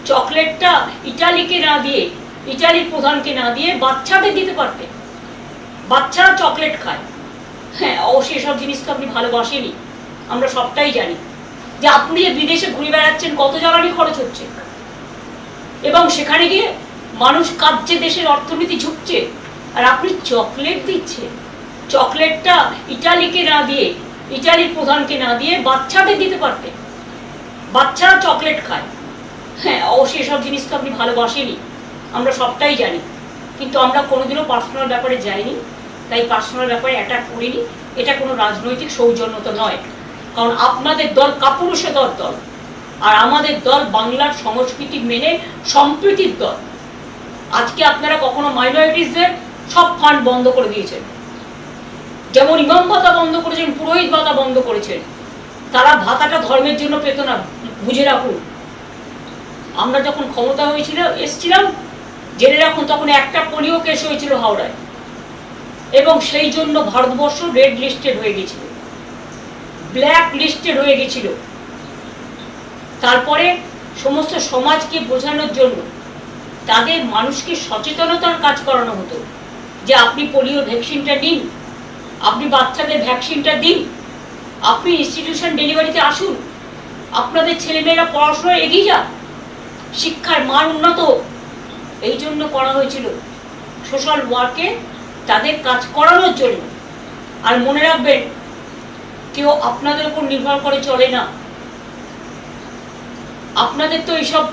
চকলেটটা ইটালিকে না দিয়ে, ইটালির প্রধানকে না দিয়ে বাচ্চাদের দিতে পারতেন। বাচ্চারা চকলেট খায়। হ্যাঁ, অবশ্যই এসব জিনিস তো আপনি ভালোবাসেনি, আমরা সবটাই জানি। যে আপনি যে বিদেশে ঘুরে বেড়াচ্ছেন, কত জ্বালানি খরচ হচ্ছে, এবং সেখানে গিয়ে মানুষ কাঁদছে, দেশের অর্থনীতি ঝুঁকছে, আর আপনি চকলেট দিচ্ছেন। চকলেটটা ইটালিকে না দিয়ে, ইটালির প্রধানকে না দিয়ে বাচ্চাদের দিতে পারতেন। বাচ্চারা চকলেট খায়। হ্যাঁ, অবশ্যই এসব জিনিস তো আপনি ভালোবাসেনি, আমরা সবটাই জানি। কিন্তু আমরা কোনোদিনও পার্সোনাল ব্যাপারে যাইনি, তাই পার্সোনাল ব্যাপারে অ্যাটাক করিনি। এটা কোনো রাজনৈতিক সৌজন্যতা নয়, কারণ আপনাদের দল কাপুরুষতার দল, আর আমাদের দল বাংলার সংস্কৃতি মেনে সম্প্রীতির দল। আজকে আপনারা কখনো মাইনরিটিসদের সব ফান্ড বন্ধ করে দিয়েছেন, যেমন ইমাম ভাতা বন্ধ করেছেন, পুরোহিত ভাতা বন্ধ করেছেন। তারা ভাতাটা ধর্মের জন্য পেত না, বুঝে রাখুন। আমরা যখন ক্ষমতা এসছিলাম, জেনে রাখুন, তখন একটা পোলিও কেস হয়েছিল হাওড়ায়, এবং সেই জন্য ভারতবর্ষ রেড লিস্টেড হয়ে গেছিল, ব্ল্যাক লিস্টেড হয়ে গেছিল। তারপরে সমস্ত সমাজকে বোঝানোর জন্য তাদের মানুষকে সচেতনতার কাজ করানো হতো, যে আপনি পোলিও ভ্যাকসিনটা নিন, আপনি বাচ্চাদের ভ্যাকসিনটা দিন, আপনি ইনস্টিটিউশন ডেলিভারিতে আসুন, আপনাদের ছেলেমেয়েরা পড়াশোনায় এগিয়ে যাক, শিক্ষার মান উন্নত হোক। এই জন্য করা হয়েছিল সোশ্যাল ওয়ার্কে, তাদের কাজ করানোর জন্য। আর মনে রাখবেন, কেউ আপনাদের উপর নির্ভর করে চলে না। আপনাদের তো এইসব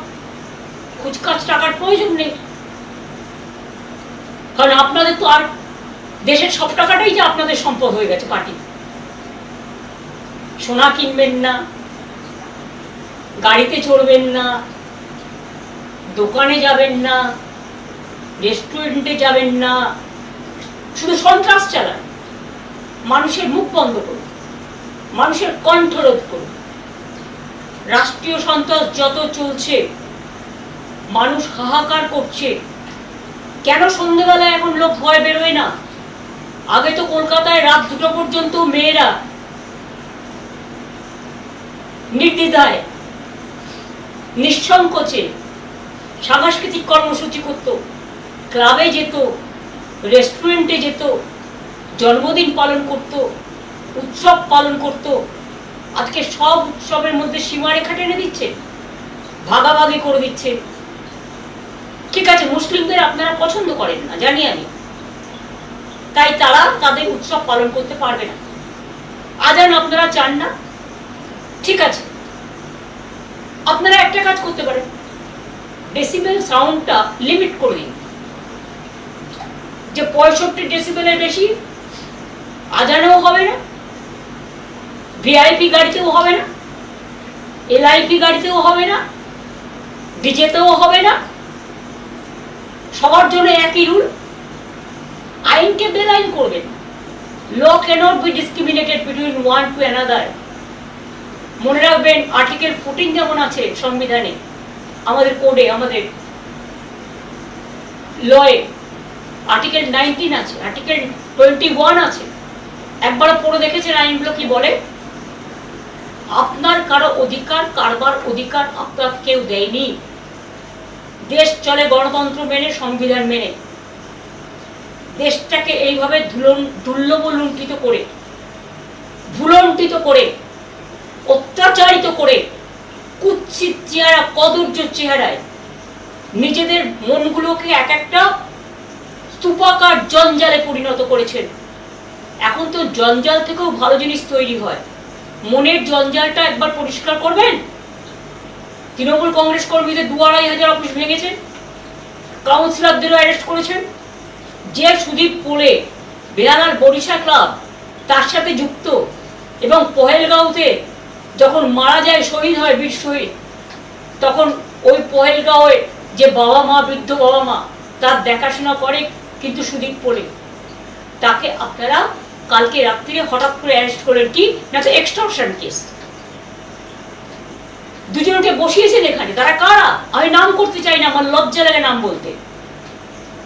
খুচকাচ টাকার প্রয়োজন নেই, কারণ আপনাদের তো আর দেশের সব টাকাটাই যে আপনাদের সম্পদ হয়ে গেছে পার্টি। সোনা কিনবেন না, গাড়িতে চড়বেন না, দোকানে যাবেন না, রেস্টুরেন্টে যাবেন না, শুধু সন্ত্রাস চালান। মানুষের মুখ বন্ধ করুন, মানুষের কণ্ঠরোধ করুন। রাষ্ট্রীয় সন্ত্রাস যত চলছে, মানুষ হাহাকার করছে। কেন সন্ধ্যেবেলায় এখন লোক ভয় বেরোয় না? আগে তো কলকাতায় রাত 2টো পর্যন্ত মেয়েরা নির্দ্বিধায় নিঃসংকোচে সাংস্কৃতিক কর্মসূচি করত, ক্লাবে যেত, রেস্টুরেন্টে যেত, জন্মদিন পালন করত, উৎসব পালন করত। আজকে সব উৎসবের মধ্যে সীমারেখা টেনে দিচ্ছে, ভাগাভাগি করে দিচ্ছে। ঠিক আছে, মুসলিমদের আপনারা পছন্দ করেন না, জানি আমি, তাই তারা তাদের উৎসব পালন করতে পারবে না। আজান আপনারা চান না, ঠিক আছে, আপনারা একটা কাজ করতে পারেন, ডেসিবেল সাউন্ডটা লিমিট করে দিন, যে 65 ডেসিবেলের বেশি আজানেও হবে না, ভিআইপি গাড়িতেও হবে না, এলআইপি গাড়িতেও হবে না, ডিজেতেও হবে না। সবার জন্য একই রুল। আইনকে বেআইন করবেন। Law cannot be discriminated between one to another. মনে রাখবেন, আর্টিকেল 14 যেমন আছে সংবিধানে, আমাদের কোডে, আমাদের লয়ে আর্টিকেল 19 আছে, আর্টিকেল 21 আছে। একবার পড়ে দেখেছেন আইনগুলো কি বলে? আপনার কারো অধিকার কারবার অধিকার আপনার কেউ দেয়নি। দেশ চলে গণতন্ত্র মেনে, সংবিধান মেনে। দেশটাকে এইভাবে দুর্লভলুণ্ঠিত করে, ভুলণ্ঠিত করে, অত্যাচারিত করে, কুৎসিত চেহারা, কদর্য চেহারায় নিজেদের মনগুলোকে এক একটা স্তূপাকার জঞ্জালে পরিণত করেছেন। এখন তো জঞ্জাল থেকেও ভালো জিনিস তৈরি হয়। মনের জঞ্জালটা একবার পরিষ্কার করবেন। তৃণমূল কংগ্রেস কর্মীদের 2,500 অফিস ভেঙেছেন, কাউন্সিলরদেরও অ্যারেস্ট করেছেন। যে সুদীপ পোলে বেহালার বরিশা ক্লাব তার সাথে যুক্ত, এবং পহেলগাঁওতে যখন মারা যায়, শহীদ হয়, বীর শহীদ, তখন ওই পহেলগাঁওয়ে যে বাবা মা, বৃদ্ধ বাবা মা, তার দেখাশোনা করে কিন্তু সুদীপ পোলে। তাকে আপনারা কালকে রাত্রিরে হঠাৎ করে অ্যারেস্ট করেন, কি না তো এক্সটর্শন কেস। দুজনকে বসিয়েছেন এখানে। তারা কারা? আমি নাম করতে চাই না, আমার লজ্জা লাগে নাম বলতে।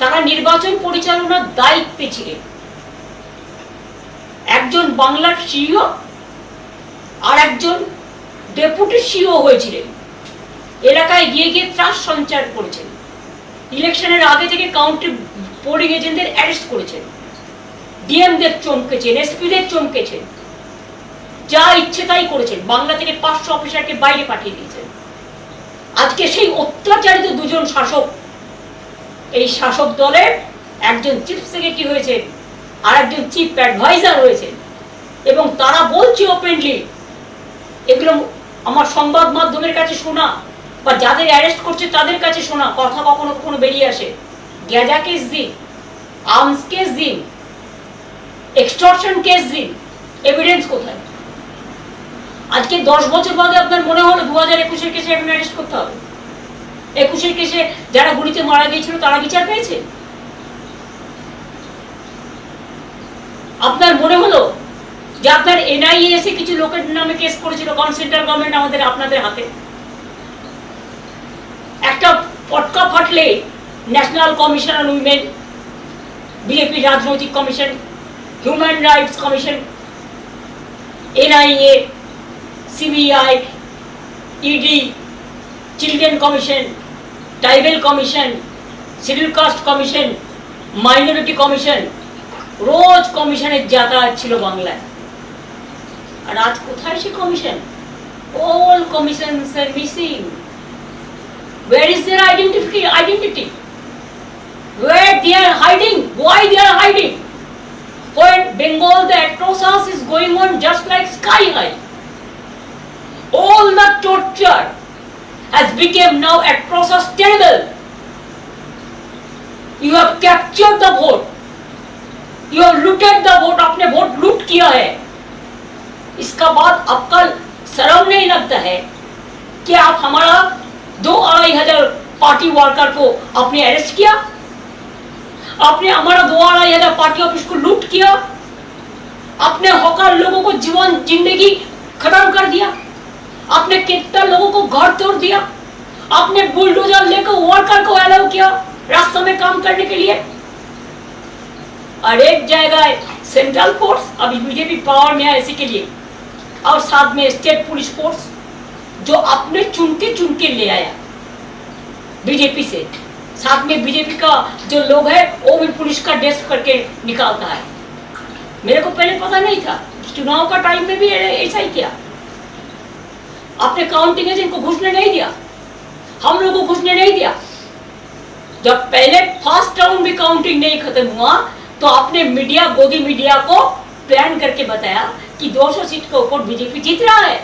তারা নির্বাচন পরিচালনার দায়িত্বে ছিলেন। একজন বাংলার সিইও আর একজন ডেপুটি সিইও হয়েছিলেন। এলাকায় গিয়ে গিয়ে ত্রাস সঞ্চার করেছেন, ইলেকশনের আগে থেকে কাউন্টি পোলিং এজেন্টদের অ্যারেস্ট করেছেন, ডিএমদের চমকেছেন, এসপিদের চমকেছেন, যা ইচ্ছে তাই করেছেন, বাংলা থেকে 500 অফিসারকে বাইরে পাঠিয়ে দিয়েছেন। আজকে সেই অত্যাচারিত দুজন শাসক, এই শাসক দলের একজন চিফ সেক্রেটারি হয়েছে আর একজন চিফ অ্যাডভাইজার হয়েছেন, এবং তারা বলছে ওপেনলি, এগুলো আমার সংবাদ মাধ্যমের কাছে শোনা বা যাদের অ্যারেস্ট করছে তাদের কাছে শোনা কথা কখনো কখনো বেরিয়ে আসে, গ্যাজা কেস দিন, আর্মস কেস দিন, এক্সটর্শন কেস দিন, এভিডেন্স কোথায়? আজকে 10 বছর বাদে আপনার মনে হলো 2021-এর কেসে এখন অ্যারেস্ট করতে হবে? 21-এর কেসে যারা গুলিতে মারা গিয়েছিল তারা বিচার পেয়েছে? আপনার মনে হলো যে আপনার এনআইএ এসে কিছু লোকের নামে কেস করেছিল, কারণ সেন্ট্রাল গভর্নমেন্ট আমাদের আপনাদের হাতে? একটা পটকা ফাটলে national commission on women, BJP রাজনৈতিক commission, human rights commission, NIA, CBI, ED, children commission, tribal commission, schedule caste commission, minority commission, রোজ কমিশনের যাতায়াত ছিল বাংলায়। আর আজ কোথায় সে কমিশন? All commissions are missing. Where is their identity? Where they are hiding? Why they are hiding? When Bengal, the atrocious is going on just like sky high. All the torture has become now atrocious, terrible. You have captured the vote. You have looted the vote. आपने vote लूट किया है। इसका बाद आपका शर्म नहीं लगता है कि आप हमारा 2-2.5 हजार पार्टी वर्कर को आपने अरेस्ट किया? आपने हमारा 2-2.5 हजार पार्टी ऑफिस को लूट किया? आपने हॉकर लोगों को जीवन जिंदगी खत्म कर दिया? आपने कितना लोगों को घर तोड़ दिया? आपने बुलडोजर लेकर वर्कर को अलाउ किया रास्ते में काम करने के लिए? और एक जगह सेंट्रल फोर्स, अभी बीजेपी पावर में है इसी के लिए, और साथ में स्टेट पुलिस फोर्स जो अपने चुन के ले आया बीजेपी से। साथ में बीजेपी का जो लोग है वो भी पुलिस का ड्रेस करके निकालता है। मेरे को पहले पता नहीं था, चुनाव का टाइम में भी ऐसा ही किया। आपने काउंटिंग एजेंट को घुसने नहीं दिया, हम लोग को घुसने नहीं दिया। जब पहले फर्स्ट राउंड भी काउंटिंग नहीं खत्म हुआ तो आपने मीडिया, गोदी मीडिया को प्लान करके बताया कि 200 सीट के ऊपर बीजेपी जीत रहा है,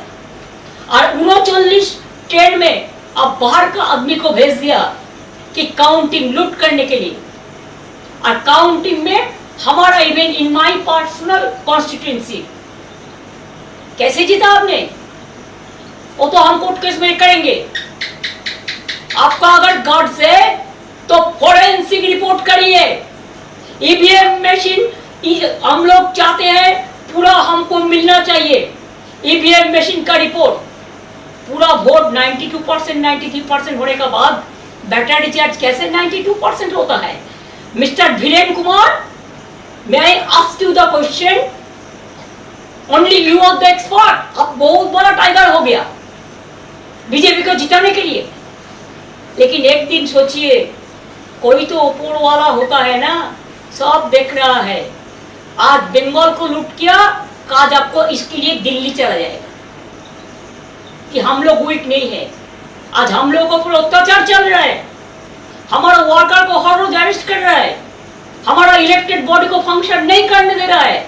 और 39 ट्रेन में अब बाहर का आदमी को भेज दिया कि काउंटिंग लूट करने के लिए। और काउंटिंग में हमारा even in my personal constituency कैसे जीता आपने, वो तो हम कोर्ट केस में करेंगे। आपका अगर गट्स है तो फोरेंसिक रिपोर्ट करिए। ईवीएम मशीन हम लोग चाहते हैं, पूरा हमको मिलना चाहिए ईवीएम मशीन का रिपोर्ट। पूरा वोट 92%, 93% होने के बाद बैटर रिचार्ज कैसे 92% होता है? Mister Dhiren Kumar, may I ask you the question, only you are the expert. अब बहुत बड़ा टाइगर हो गया बीजेपी को जिताने के लिए। लेकिन एक दिन सोचिए, कोई तो ऊपर वाला होता है ना, सब देख रहा है। आज बंगाल को लूट किया, आज आपको इसके लिए दिल्ली चला जाएगा कि हम लोग वीक नहीं है। आज हम लोगों पर अत्याचार चल रहा है, हमारा वर्कर को हर रोज अरेस्ट कर रहा है, हमारा इलेक्टेड बॉडी को फंक्शन नहीं करने दे रहा है।